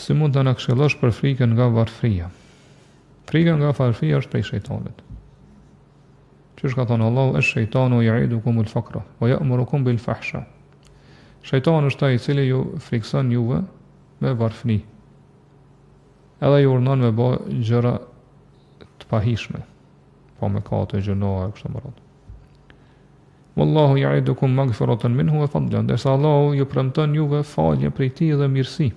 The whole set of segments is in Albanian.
si mund të na këshillosh për frikën nga varfëria. Frika nga varfëria është prej shejtanit. Qysh ka thonë Allahu, "Ash-shaytanu ya'idukumul faqra wa ya'murukum bil fahsha." Shejtani është ai i cili ju frikson juve me varfëni. Edhe ju urdhon me bë gjëra të pahishme, po me katë gjënoa kështu më radh. Wallahu ya'idukum maghfiratan minhu wa fadlan. Derisa Allahu ju premton juve falje prej tij dhe mirësi.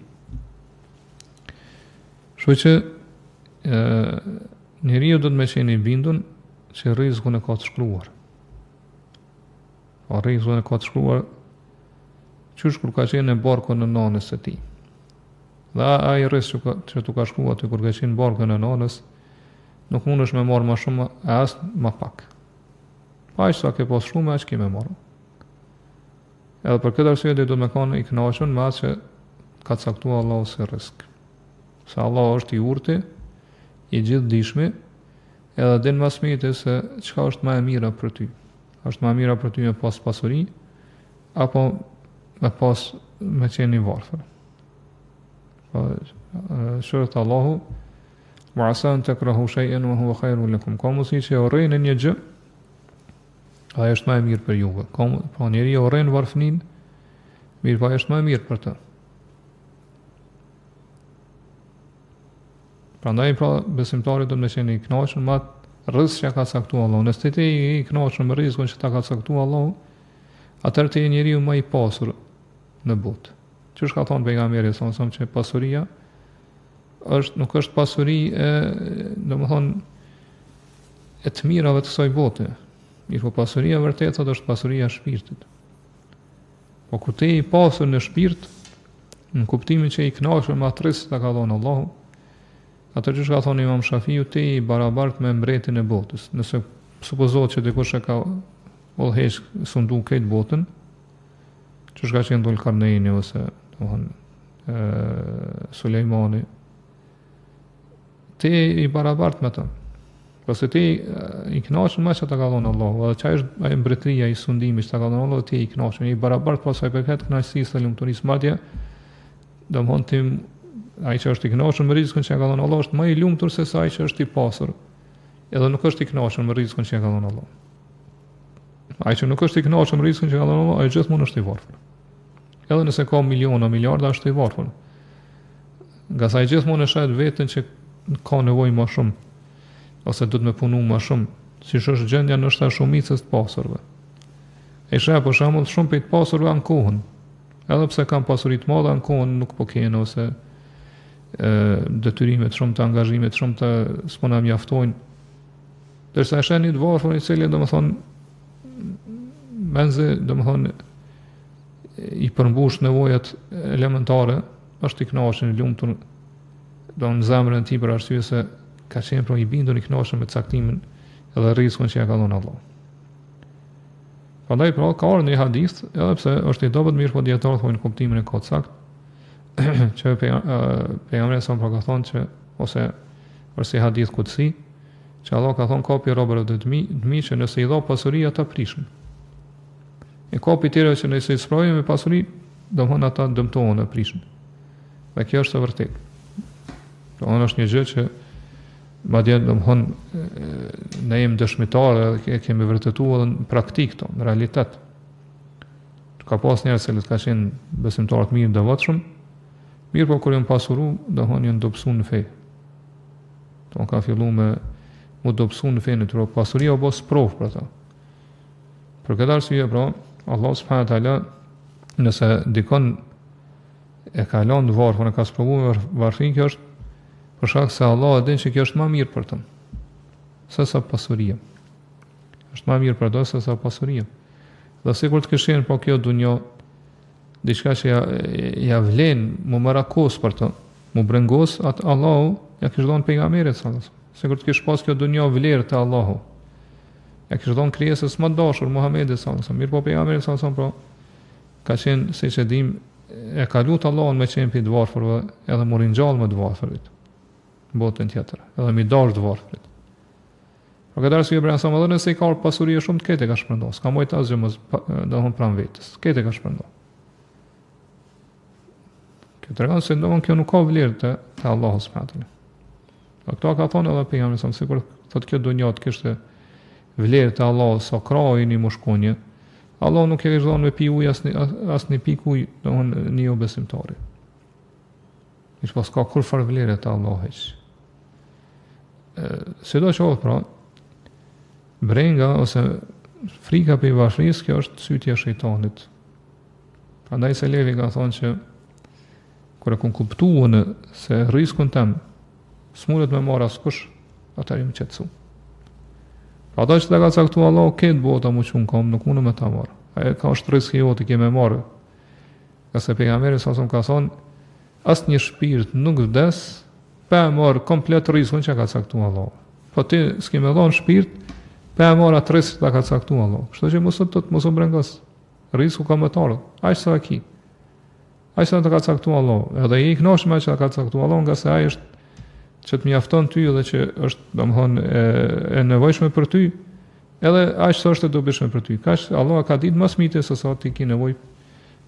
Kështu që njeriu do të më qenë i bindur që rrezikun e ka të shkruar. Po rrezikun e ka të shkruar qysh kur ka qenë në barkun e nanës së tij. Dhe ai rrezik që tu ka shkruar aty kur ka qenë në barkun e nanës, nuk mundesh me marr më shumë as më pak. Pa aq sa ke pas shumë aq ke më marr. Edhe për këtë arsye do të më kanë i kënaqur me atë që ka caktuar Allahu si rrezik. Se Allah është i urtë, i gjithdijshëm, edhe din më së miri se çka është më e mira për ty. Është më e mira për ty me pas pasuri apo me pas me qenë i varfër. Shërët Allahu, wa asa an takrahu shay'an wa huwa khairun lakum. Ka mundësi që urrejnë një gjë, ajo është më e mirë për juve. Po njeriu urren varfënin, mirë po është më e mirë për të. Prandaj pra besimtari do të më qenë i kënaqur me atë rrezik që ka caktuar Allahu. Nëse ti je i kënaqur me rrezikun që ta ka caktuar Allahu, atëherë ti je njeriu më i pasur në botë. Çush ka thonë pejgamberi sa që pasuria nuk është pasuri domethënë e të mirave të kësaj bote. Mirë, po pasuria vërtet është pasuria e shpirtit. Po kur ti je i pasur në shpirt, në kuptimin që je i kënaqur me atë rrezik që ka dhënë Allahu, atë që ka thonë Imam Shafiu, ti i barabart me mbretin e botës. Nëse supozohet që dikush e ka ullhesh sundu këtë botën, që shka qenë Dhul Karneini ose Sulejmani, ti i barabart me të. Pse ti i kënaqur me çka ta ka dhënë Allahu, edhe çaj është ai mbretëria i sundimit që ta ka dhënë Allahu, ti i kënaqur, i barabart pas sa i përket kënaqësisë së lumturisë madje, domthon ti ai që është i kënaqur me rrezikun që ka dhënë Allahu është më i lumtur se sa ai që është i pasur. Edhe nuk është i kënaqur me rrezikun që ka dhënë Allahu. Ai që nuk është i kënaqur me rrezikun që ka dhënë Allahu, ai gjithmonë është i varfër. Edhe nëse ka miliona, miliarda, është i varfër. Nga sa ai gjithmonë e shet veten që ka nevojë më shumë ose do të më punu më shumë, siç është gjendja ndoshta shumicës të pasurve. E sheh për shembull shumë prej të pasurve në kohën. Edhe pse kanë pasuri të mëdha në kohën nuk po kanë ose detyrime të shumta, angazhime të shumta s'po na mjaftojnë. Derisa është një të varfër i cili domethënë menze domethënë i përmbush nevojat elementare, është i kënaqur, i lumtur, do në zemrën e tij për arsye se ka qenë pro i bindur i kënaqur me caktimin edhe rrezikun që ja ka dhënë Allahu. Prandaj pra ka ardhur një hadith, edhe pse është i dobët mirë, po dietarët thonë kuptimin e kot sakt, që pejgamberi sa ka thonë që ose si hadith kutsi, që Allah ka thonë kapi robërve të mi që nëse i dha pasuri ata prishin. E kapi tjerë që nëse i sprojë me pasuri, domthon ata dëmtohen e prishin. Dhe kjo është e vërtetë. Domthon është një gjë që madje domthon ne jemi dëshmitarë dhe kemi vërtetuar edhe në praktik këto, në realitet. Ka pas njerëz që ka qenë besimtarë të mirë devotshëm, mirë po kur janë pasuru, domthon janë dobësuar në fe. Domthon ka filluar me mu dobësuar në fenë e tyre, pasuria u bë sprov për ata. Për këtë arsye pra, Allah subhanahu wa taala nëse dikon e ka lënë varfën, e ka sprovuar varfin, kjo është për shkak se Allah e din që kjo është më mirë për të. Se sa pasuria. Është më mirë për të se sa pasuria. Dhe sikur të kishin po kjo dunjë diçka që ja vlen mu marakos për të, mu brengos, atë Allahu ja kishte dhënë pejgamberit sallallahu alaihi wasallam. Sikur të kish pas kjo dunjë vlerë te Allahu. Ja kishte dhënë krijesës më dashur Muhamedit sallallahu alaihi wasallam. Mirë po pejgamberi sallallahu alaihi wasallam ka qenë siç e dim e ka lutur Allahun me qenë pi të varfërve, edhe mu ringjall me të varfërit. Botën tjetër, edhe mi dash të varfërit. Por këtë arsye Ibrahim sa më dhe nëse i ka pasuri shumë të ketë ka shpërndosur, s'ka mojt asgjë mos do hon pran vetes. Ketë ka shpërndosur. Kjo tregon se domon kjo nuk ka vlerë te Allahu subhanahu wa taala. Këto ka thonë edhe pejgamberi sa sikur thotë kjo dunjë të kishte vlerë te Allahu sa krahë një mushkunje. Allahu nuk e ka dhënë me pi ujë asnjë pikë ujë, domon një besimtari. Ish pas ka kur far vlerë te Allahu hiç. Se do qoftë pra, brenga ose frika për i bashkërisë, kjo është sytja e shejtanit. Prandaj se Levi ka thonë që kur e kam kuptuar se rrezikun tim s'mundet me marr askush, atëherë më qetësu. Pra ata që ta ka caktuar Allahu këtë bota më shumë kam, nuk mundem me ta marr. Ai ka është rrezik jote që më marr. Ka se pejgamberi sa ka thonë, asnjë shpirt nuk vdes pa marr komplet rrezikun që ka caktuar Allahu. Po ti s'ke më dhënë shpirt pa marr atë rrezik që ka caktuar Allahu. Kështu që mos u brengos. Rreziku ka më të ardhur. Aq sa aki. Aq sa të ka caktuar Allahu. Edhe i kënaqsh me që ka caktuar Allahu, nga se ai është që të mjafton ty dhe që është domthon e nevojshme për ty, edhe aq sa është e dobishme për ty. Kaq Allah ka ditë më smite se sa ti ke nevojë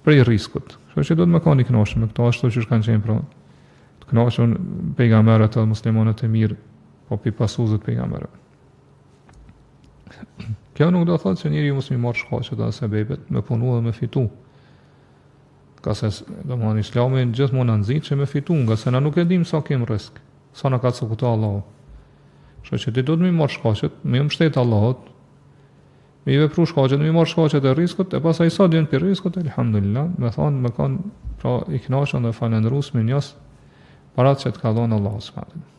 për rrezikut. Kështu që do të më kanë i kënaqshëm me këto ashtu që kanë qenë pra. Të kënaqur pejgamberët e muslimanët e mirë, po pi pasuesët pejgamberëve. Kjo nuk do të thotë që njeriu mos më marr shkaqet ose sebepet, me punu dhe me fitu. Ka se domthon Islami gjithmonë na nxit që me fitu, nga se na nuk e dim sa kem rrezik. Sa na ka caktuar Allahu. Kështu që ti do të më marrë shkaqet, më mbështet Allahut. Me i vepru shkaqet, më marrë shkaqet e rrezikut, e pastaj sa vjen për rrezikut, elhamdulillah, më thon më kanë pra i kënaqur dhe falendërues me njohës para që të ka dhënë Allahu subhanahu.